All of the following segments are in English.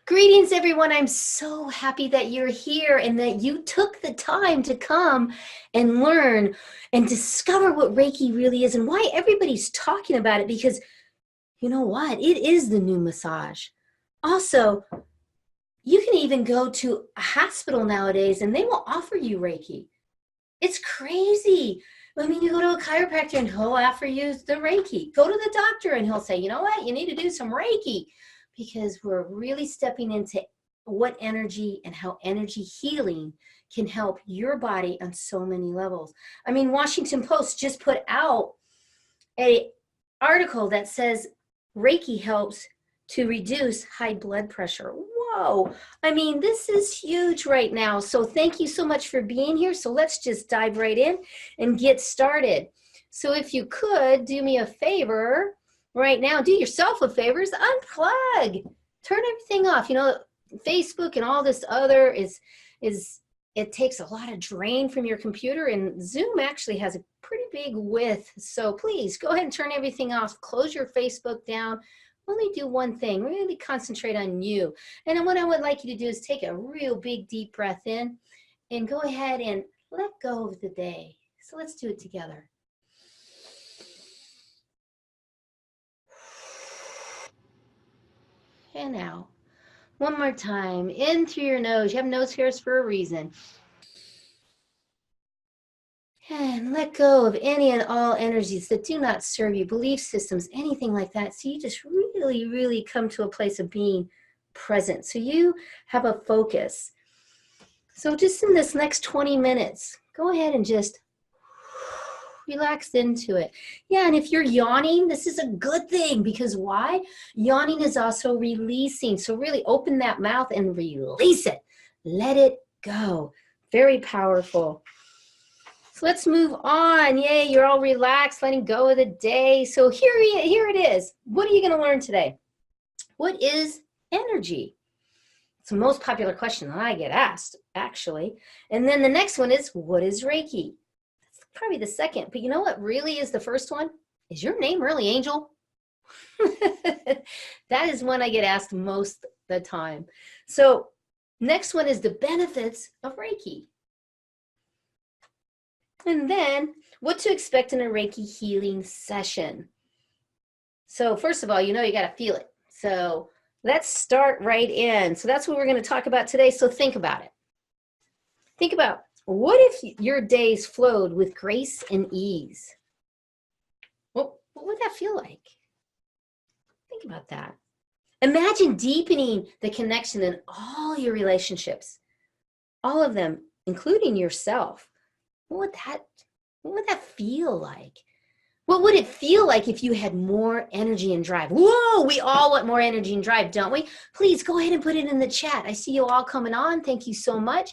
Greetings, everyone. I'm so happy that you're here and that you took the time to come and learn and discover what Reiki really is and why everybody's talking about it, because you know what? It is the new massage. Also, you can even go to a hospital nowadays and they will offer you Reiki. It's crazy. I mean, you go to a chiropractor and he'll offer you the Reiki. Go to the doctor and he'll say, you know what? You need to do some Reiki, because we're really stepping into what energy and how energy healing can help your body on so many levels. I mean, Washington Post just put out a article that says Reiki helps to reduce high blood pressure. Whoa. I mean, this is huge right now. So thank you so much for being here. So let's just dive right in and get started. So if you could do me a favor right now, do yourself a favor, is unplug. Turn everything off. You know, Facebook and all this other is it takes a lot of drain from your computer, and Zoom actually has a pretty big width. So please go ahead and turn everything off. Close your Facebook down. Only do one thing. Really concentrate on you. And then what I would like you to do is take a real big deep breath in and go ahead and let go of the day. So let's do it together. And out. One more time. In through your nose. You have nose hairs for a reason. And let go of any and all energies that do not serve you, belief systems, anything like that. So you just really, really come to a place of being present. So you have a focus. So just in this next 20 minutes, go ahead and just relax into it. Yeah, and if you're yawning, this is a good thing, because why? Yawning is also releasing. So really open that mouth and release it. Let it go. Very powerful. So let's move on. Yay, you're all relaxed, letting go of the day. So here it is. What are you going to learn today? What is energy? It's the most popular question that I get asked, actually. And then the next one is, what is Reiki? That's probably the second. But you know what really is the first one? Is your name really Angel? That is one I get asked most of the time. So next one is the benefits of Reiki. And then what to expect in a Reiki healing session. So first of all, you know, you got to feel it. So let's start right in. So that's what we're going to talk about today. So think about it. Think about, what if your days flowed with grace and ease? Well, what would that feel like? Think about that. Imagine deepening the connection in all your relationships, all of them, including yourself. What would that feel like? What would it feel like if you had more energy and drive? Whoa, we all want more energy and drive, don't we? Please go ahead and put it in the chat. I see you all coming on. Thank you so much.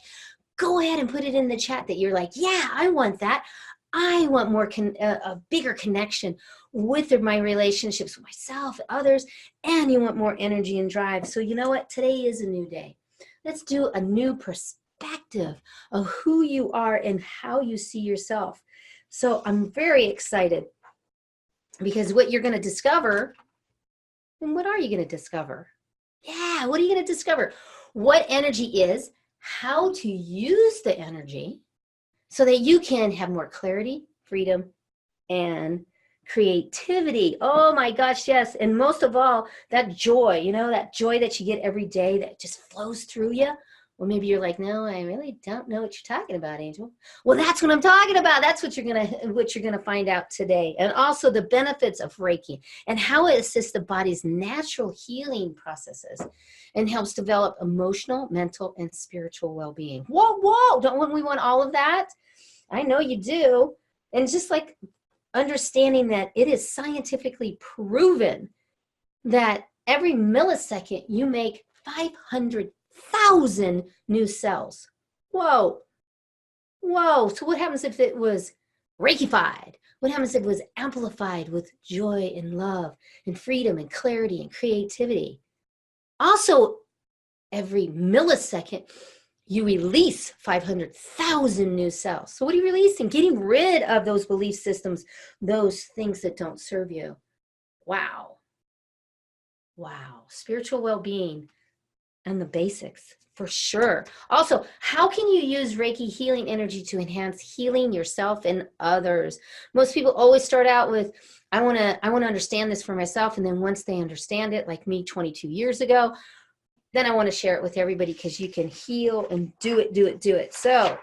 Go ahead and put it in the chat that you're like, yeah, I want that. I want more, a bigger connection with my relationships with myself, others, and you want more energy and drive. So you know what? Today is a new day. Let's do a new perspective of who you are and how you see yourself. So I'm very excited, because what you're going to discover, and what are you going to discover? Yeah, what are you going to discover? What energy is, how to use the energy so that you can have more clarity, freedom, and creativity. Oh my gosh, yes. And most of all, that joy, you know, that joy that you get every day that just flows through you. Well, maybe you're like, no, I really don't know what you're talking about, Angel. Well, that's what I'm talking about. That's what you're gonna find out today. And also the benefits of Reiki and how it assists the body's natural healing processes and helps develop emotional, mental, and spiritual well-being. Whoa, don't we want all of that? I know you do. And just like understanding that it is scientifically proven that every millisecond you make 500,000 new cells. Whoa. So what happens if it was Reikified? What happens if it was amplified with joy and love and freedom and clarity and creativity? Also, every millisecond, you release 500,000 new cells. So what are you releasing? Getting rid of those belief systems, those things that don't serve you. Wow. Spiritual well-being. and the basics for sure. Also, how can you use Reiki healing energy to enhance healing yourself and others? Most people always start out with, I want to understand this for myself. And then once they understand it, like me 22 years ago, then I want to share it with everybody, because you can heal and do it. So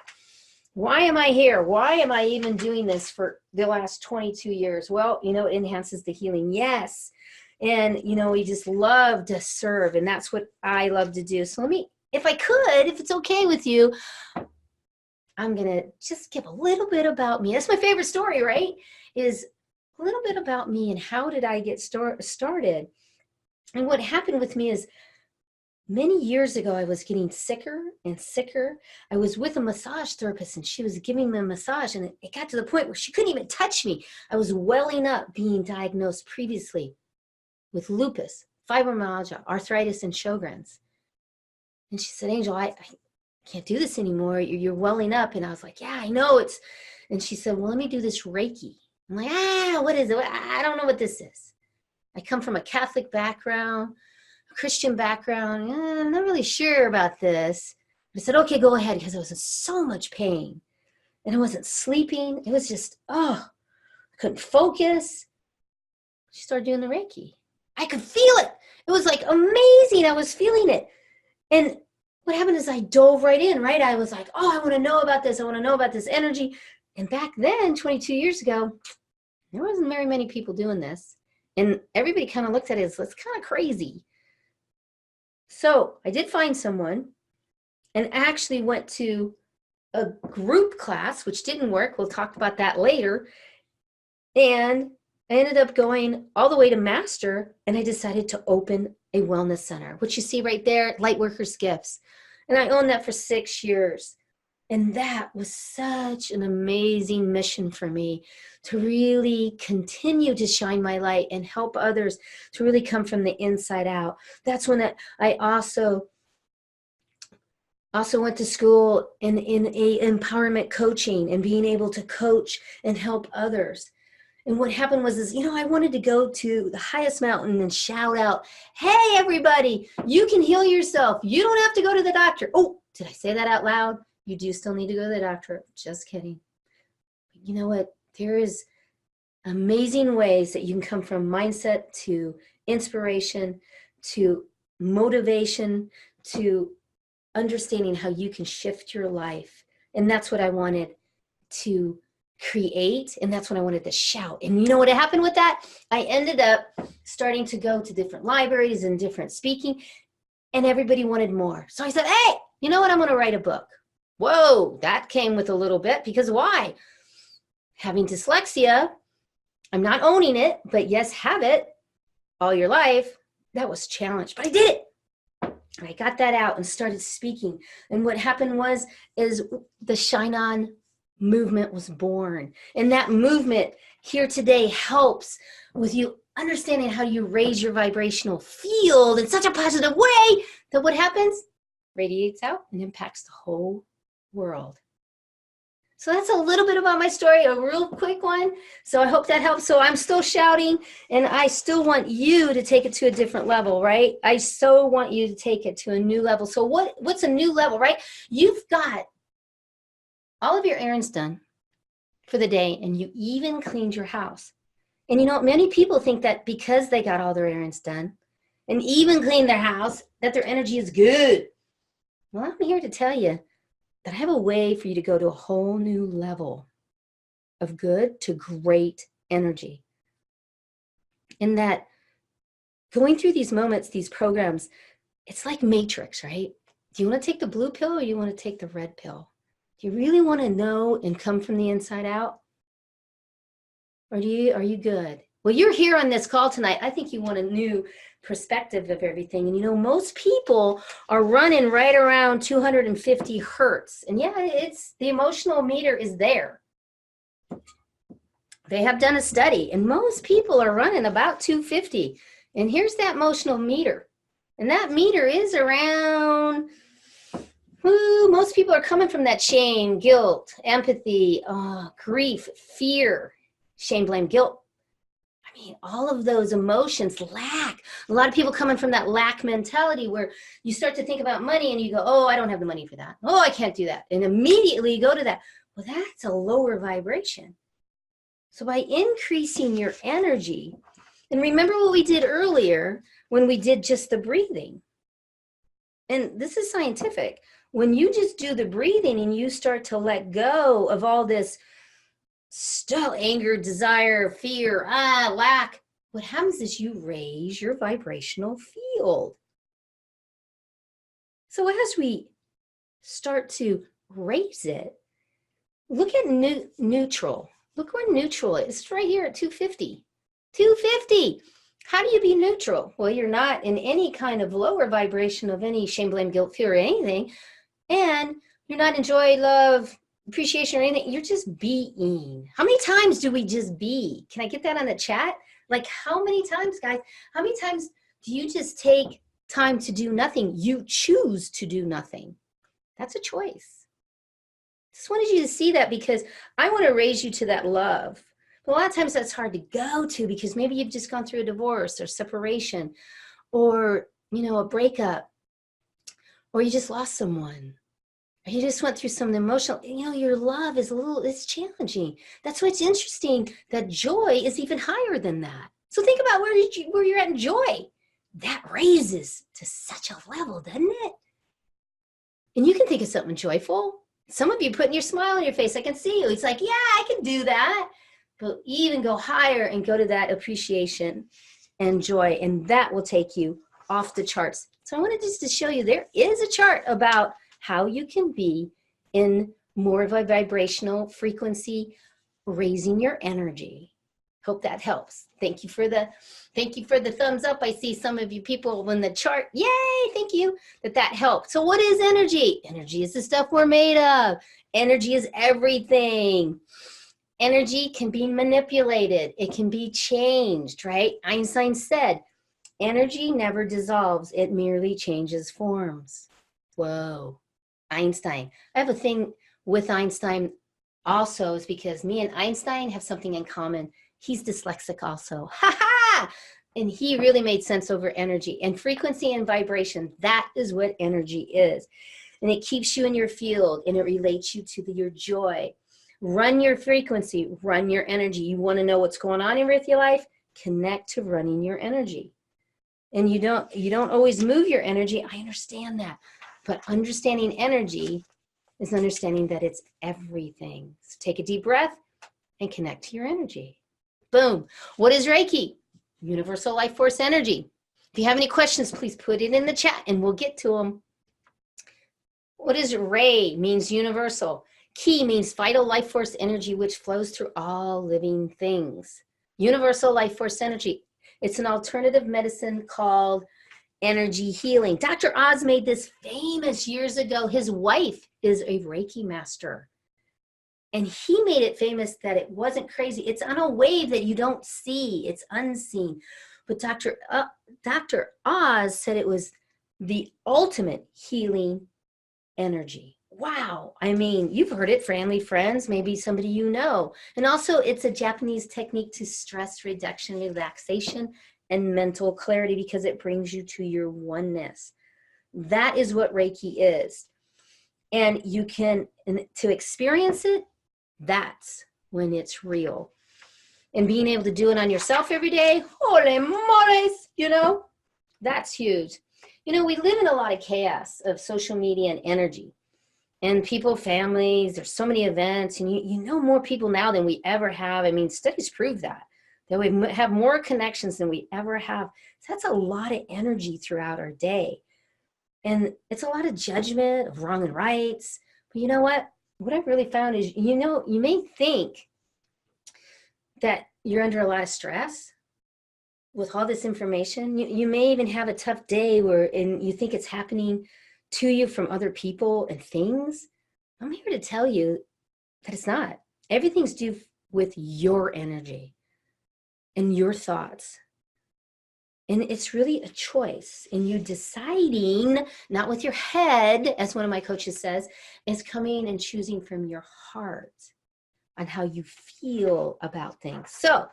why am I here? Why am I even doing this for the last 22 years? Well, it enhances the healing. Yes. And, we just love to serve, and that's what I love to do. So if it's okay with you, I'm going to just give a little bit about me. That's my favorite story, right? Is a little bit about me and how did I get started. And what happened with me is, many years ago, I was getting sicker and sicker. I was with a massage therapist, and she was giving me a massage, and it got to the point where she couldn't even touch me. I was welling up, being diagnosed previously with lupus, fibromyalgia, arthritis, and Sjogren's. And she said, Angel, I can't do this anymore. You're welling up. And I was like, yeah, I know it's. And she said, well, let me do this Reiki. I'm like, what is it? I don't know what this is. I come from a Catholic background, Christian background. I'm not really sure about this. But I said, okay, go ahead, because I was in so much pain and I wasn't sleeping. It was just, I couldn't focus. She started doing the Reiki. I could feel it. It was like amazing. I was feeling it. And what happened is I dove right in, right? I was like, I want to know about this. I want to know about this energy. And back then, 22 years ago, there wasn't very many people doing this. And everybody kind of looked at it as, it's kind of crazy. So I did find someone and actually went to a group class, which didn't work. We'll talk about that later. And I ended up going all the way to master, and I decided to open a wellness center, which you see right there, Lightworkers Gifts. And I owned that for 6 years. And that was such an amazing mission for me, to really continue to shine my light and help others to really come from the inside out. That's when I also went to school in a empowerment coaching, and being able to coach and help others. And what happened was, I wanted to go to the highest mountain and shout out, hey, everybody, you can heal yourself. You don't have to go to the doctor. Oh, did I say that out loud? You do still need to go to the doctor. Just kidding. You know what? There is amazing ways that you can come from mindset to inspiration to motivation to understanding how you can shift your life. And that's what I wanted to create, and that's what I wanted to shout. And you know what happened with that? I ended up starting to go to different libraries and different speaking, and everybody wanted more. So I said, hey, you know what? I'm going to write a book. Whoa, that came with a little bit, because why? Having dyslexia, I'm not owning it, but yes, have it all your life. That was a challenge, but I did it. I got that out and started speaking. And what happened is the Shine On movement was born. And that movement here today helps with you understanding how you raise your vibrational field in such a positive way that what happens? Radiates out and impacts the whole world. So that's a little bit about my story, a real quick one. So I hope that helps. So I'm still shouting, and I still want you to take it to a different level, right? I so want you to take it to a new level. So what's a new level, right? You've got all of your errands done for the day, and you even cleaned your house. And many people think that because they got all their errands done and even cleaned their house, that their energy is good. Well, I'm here to tell you that I have a way for you to go to a whole new level of good to great energy. In that, going through these moments, these programs, it's like Matrix, right? Do you want to take the blue pill, or you want to take the red pill? Do you really want to know and come from the inside out? Or are you good? Well, you're here on this call tonight. I think you want a new perspective of everything. And most people are running right around 250 hertz. And yeah, it's the emotional meter is there. They have done a study, and most people are running about 250. And here's that emotional meter. And that meter is around, most people are coming from that shame, guilt, empathy, grief, fear, shame, blame, guilt. mean, all of those emotions, lack. A lot of people coming from that lack mentality where you start to think about money and you go, oh, I don't have the money for that. Oh, I can't do that. And immediately you go to that. Well, that's a lower vibration. So by increasing your energy, and remember what we did earlier when we did just the breathing. And this is scientific. When you just do the breathing and you start to let go of all this stuff, anger, desire, fear, lack, what happens is you raise your vibrational field. So as we start to raise it, look at neutral. Look where neutral is. It's right here at 250. 250. How do you be neutral? Well, you're not in any kind of lower vibration of any shame, blame, guilt, fear, or anything. And you're not in joy, love, appreciation, or anything. You're just being. How many times do we just be? Can I get that on the chat? Like, how many times, guys? How many times do you just take time to do nothing? You choose to do nothing. That's a choice. Just wanted you to see that because I want to raise you to that love. But a lot of times that's hard to go to because maybe you've just gone through a divorce or separation or, a breakup, or you just lost someone, or you just went through something emotional. Your love is it's challenging. That's why it's interesting that joy is even higher than that. So think about where you're at in joy. That raises to such a level, doesn't it? And you can think of something joyful. Some of you putting your smile on your face. I can see you. It's like, yeah, I can do that. But even go higher and go to that appreciation and joy. And that will take you off the charts. So I wanted just to show you there is a chart about how you can be in more of a vibrational frequency, raising your energy. Hope that helps. Thank you for the thumbs up. I see some of you people in the chart. Yay, thank you that helped. So what is energy? Energy is the stuff we're made of. Energy is everything. Energy can be manipulated. It can be changed, right? Einstein said, energy never dissolves. It merely changes forms. Whoa, Einstein. I have a thing with Einstein also is because me and Einstein have something in common. He's dyslexic also. Ha ha! And he really made sense over energy and frequency and vibration. That is what energy is. And it keeps you in your field and it relates you to your joy. Run your frequency, run your energy. You want to know what's going on in your life? Connect to running your energy. And you don't always move your energy. I understand that. But understanding energy is understanding that it's everything. So take a deep breath and connect to your energy. Boom. What is Reiki? Universal life force energy. If you have any questions, please put it in the chat and we'll get to them. What is Rei? Means universal. Ki means vital life force energy, which flows through all living things. Universal life force energy. It's an alternative medicine called energy healing. Dr. Oz made this famous years ago. His wife is a Reiki master. And he made it famous that it wasn't crazy. It's on a wave that you don't see. It's unseen. But Dr. Oz said it was the ultimate healing energy. Wow. I mean, you've heard it, family, friends, maybe somebody you know. And also it's a Japanese technique to stress reduction, relaxation, and mental clarity because it brings you to your oneness. That is what Reiki is. And you can, to experience it, that's when it's real. And being able to do it on yourself every day, holy moles, that's huge. We live in a lot of chaos of social media and energy. And people, families, there's so many events, and you know more people now than we ever have. I mean, studies prove that we have more connections than we ever have. So that's a lot of energy throughout our day. And it's a lot of judgment of wrong and rights. But you know what? What I've really found is, you may think that you're under a lot of stress with all this information. You may even have a tough day and you think it's happening to you from other people and things. I'm here to tell you that it's not. Everything's due with your energy and your thoughts. And it's really a choice. And you deciding, not with your head, as one of my coaches says, is coming and choosing from your heart on how you feel about things. So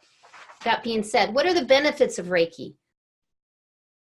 that being said, what are the benefits of Reiki?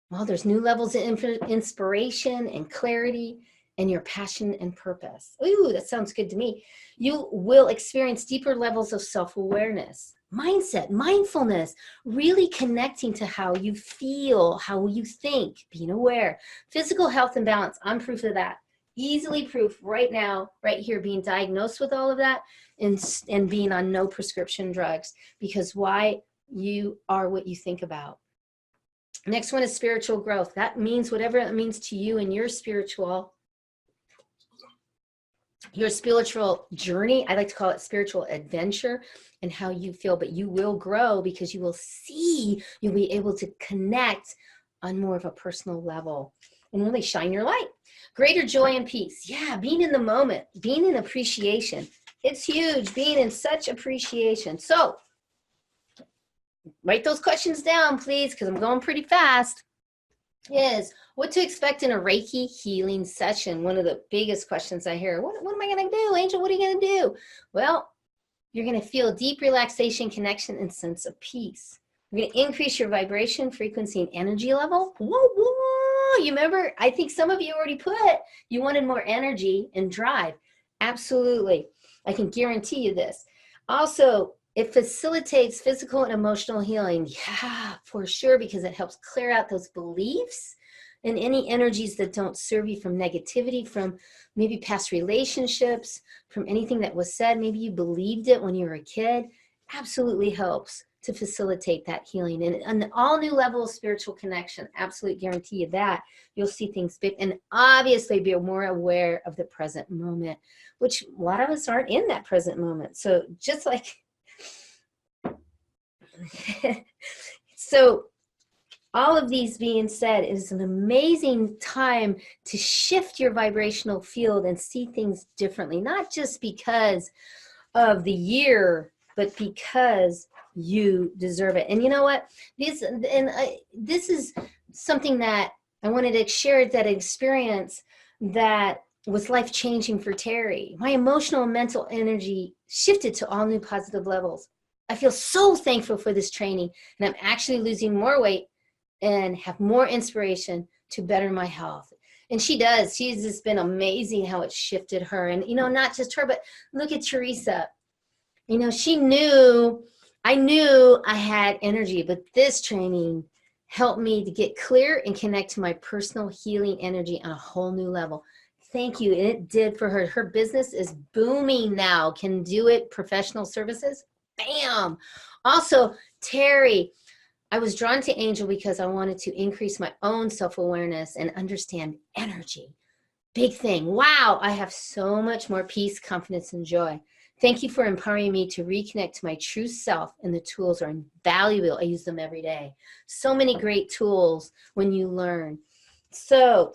Well, there's new levels of inspiration and clarity and your passion and purpose. Ooh, that sounds good to me. You will experience deeper levels of self-awareness, mindset, mindfulness, really connecting to how you feel, how you think, being aware. Physical health and balance, I'm proof of that. Easily proof right now, right here, being diagnosed with all of that and being on no prescription drugs. Because why? You are what you think about. Next one is spiritual growth. That means whatever it means to you in your spiritual journey. I like to call it spiritual adventure and how you feel, but you will grow because you will see, you'll be able to connect on more of a personal level and really shine your light. Greater joy and peace. Yeah, being in the moment, being in appreciation. It's huge, being in such appreciation. So write those questions down, please, because I'm going pretty fast. Is what to expect in a Reiki healing session. One of the biggest questions I hear, what am I going to do, Angel? What are you going to do? Well, you're going to feel deep relaxation, connection, and sense of peace. You're going to increase your vibration, frequency, and energy level. Whoa, whoa. You remember, I think some of you already put, you wanted more energy and drive. Absolutely. I can guarantee you this. Also, it facilitates physical and emotional healing. Yeah, for sure, because it helps clear out those beliefs and any energies that don't serve you, from negativity, from maybe past relationships, from anything that was said. Maybe you believed it when you were a kid. Absolutely helps to facilitate that healing. And an all new level of spiritual connection, absolute guarantee you that. You'll see things big and obviously be more aware of the present moment, which a lot of us aren't in that present moment. So just like, so all of these being said, is an amazing time to shift your vibrational field and see things differently, not just because of the year, but because you deserve it. And you know what? This is something that I wanted to share, that experience that was life-changing for Terry. My emotional and mental energy shifted to all new positive levels. I feel so thankful for this training, and I'm actually losing more weight and have more inspiration to better my health. And she does. She's just been amazing how it shifted her. And, you know, not just her, but look at Teresa. You know, I knew I had energy, but this training helped me to get clear and connect to my personal healing energy on a whole new level. Thank you. And it did for her. Her business is booming now. Can do it. Professional services. Bam. Also, Terry, I was drawn to Angel because I wanted to increase my own self-awareness and understand energy. Big thing. Wow, I have so much more peace, confidence, and joy. Thank you for empowering me to reconnect to my true self, and the tools are invaluable. I use them every day. So many great tools when you learn. So,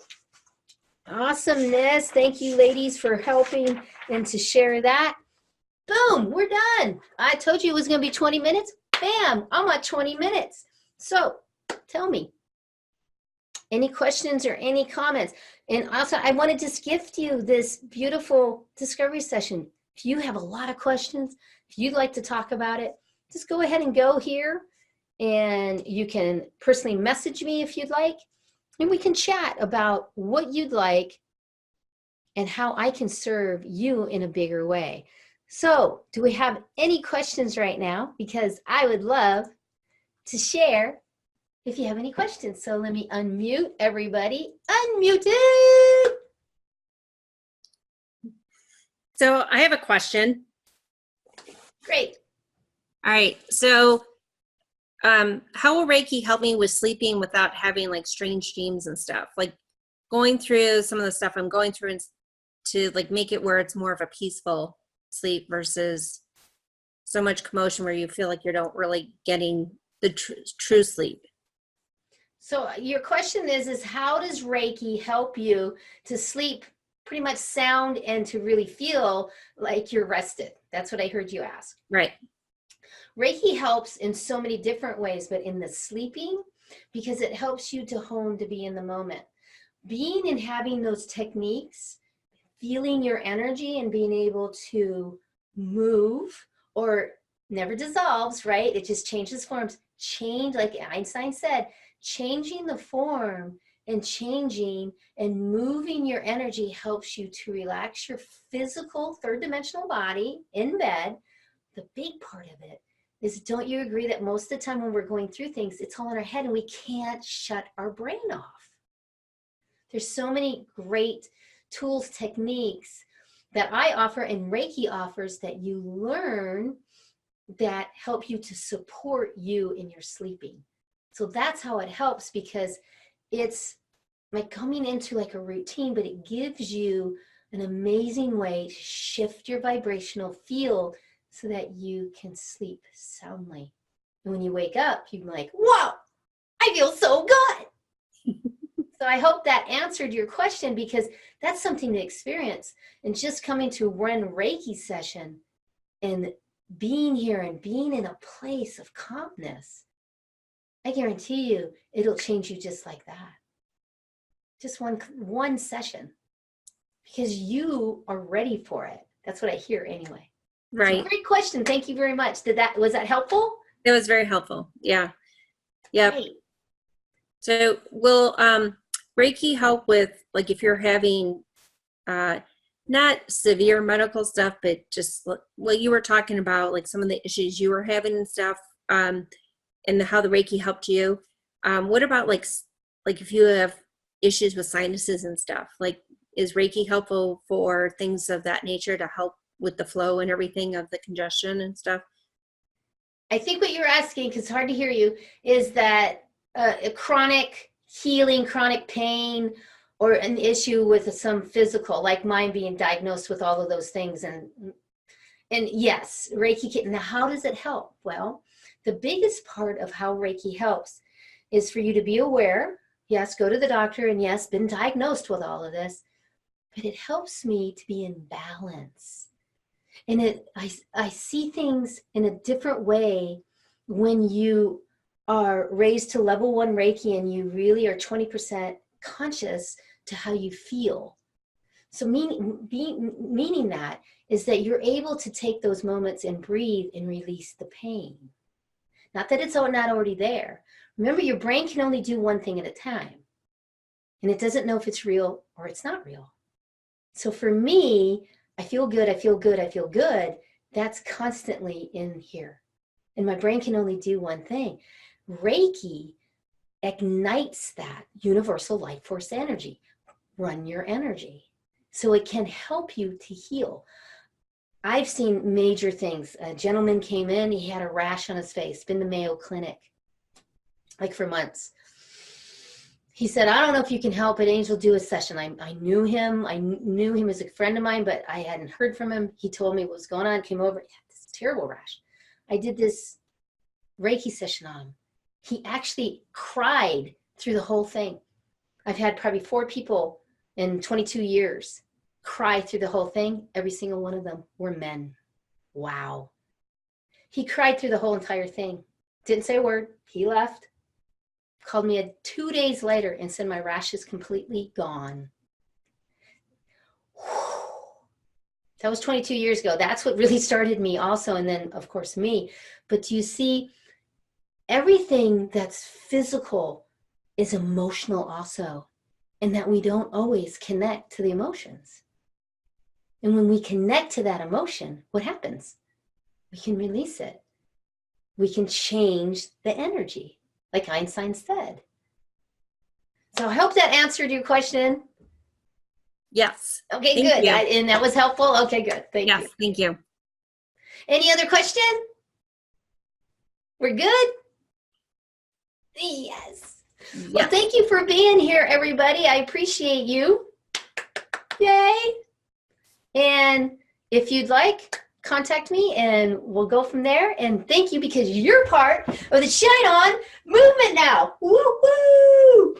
awesomeness. Thank you, ladies, for helping and to share that. Boom, we're done. I told you it was going to be 20 minutes. Bam, I'm at 20 minutes. So tell me, any questions or any comments? And also, I wanted to gift you this beautiful discovery session. If you have a lot of questions, if you'd like to talk about it, just go ahead and go here, and you can personally message me if you'd like, and we can chat about what you'd like and how I can serve you in a bigger way. So do we have any questions right now? Because I would love to share if you have any questions. So let me unmute everybody. Unmuted. So I have a question. Great. All right. So how will Reiki help me with sleeping without having like strange dreams and stuff? Like going through some of the stuff I'm going through, and to like make it where it's more of a peaceful sleep versus so much commotion where you feel like you're not really getting the true sleep. So your question is how does Reiki help you to sleep pretty much sound and to really feel like you're rested? That's what I heard you ask. Right. Reiki helps in so many different ways, but in the sleeping, because it helps you to hone to be in the moment. Being and having those techniques, feeling your energy and being able to move, or never dissolves, right? It just changes forms, change, like Einstein said, changing the form and changing and moving your energy helps you to relax your physical third dimensional body in bed. The big part of it is, don't you agree that most of the time when we're going through things, it's all in our head and we can't shut our brain off? There's so many great tools, techniques that I offer and Reiki offers that you learn that help you to support you in your sleeping. So that's how it helps, because it's like coming into like a routine, but it gives you an amazing way to shift your vibrational field so that you can sleep soundly. And when you wake up, you're like, whoa, I feel so good. So I hope that answered your question, because that's something to experience. And just coming to one Reiki session and being here and being in a place of calmness, I guarantee you it'll change you just like that. Just one session, because you are ready for it. That's what I hear anyway. Right. So great question. Thank you very much. Was that helpful? It was very helpful. Yeah. Yep. Great. So will Reiki help with, like, if you're having not severe medical stuff, but just what you were talking about, like some of the issues you were having and stuff, and how the Reiki helped you? What about like if you have issues with sinuses and stuff, like, is Reiki helpful for things of that nature to help with the flow and everything of the congestion and stuff? I think what you're asking, because it's hard to hear you, is that a chronic healing, chronic pain, or an issue with some physical, like mine being diagnosed with all of those things. And yes, Reiki can. Now, how does it help? Well, the biggest part of how Reiki helps is for you to be aware. Yes, go to the doctor, and yes, been diagnosed with all of this, but it helps me to be in balance. And I see things in a different way when you are raised to level 1 Reiki and you really are 20% conscious to how you feel. So meaning that is that you're able to take those moments and breathe and release the pain. Not that it's not already there. Remember, your brain can only do one thing at a time. And it doesn't know if it's real or it's not real. So for me, I feel good, I feel good, I feel good. That's constantly in here. And my brain can only do one thing. Reiki ignites that universal life force energy. Run your energy. So it can help you to heal. I've seen major things. A gentleman came in, he had a rash on his face, been to Mayo Clinic, like for months. He said, I don't know if you can help, but Angel, do a session. I knew him. I knew him as a friend of mine, but I hadn't heard from him. He told me what was going on, came over, he had this terrible rash. I did this Reiki session on him. He actually cried through the whole thing. I've had probably 4 people in 22 years cry through the whole thing. Every single one of them were men. Wow. He cried through the whole entire thing. Didn't say a word. He left. Called me 2 days later and said my rash is completely gone. That was 22 years ago. That's what really started me also. And then, of course, me. But you see, everything that's physical is emotional also. And that we don't always connect to the emotions. And when we connect to that emotion, what happens? We can release it. We can change the energy, like Einstein said. So I hope that answered your question. Yes. Okay, Thank good. you. And that was helpful? Okay, good. Thank you. Thank you. Any other question? We're good? Yes. Well, thank you for being here, everybody. I appreciate you. Yay. And if you'd like, contact me and we'll go from there. And thank you, because you're part of the Shine On movement now. Woo-hoo!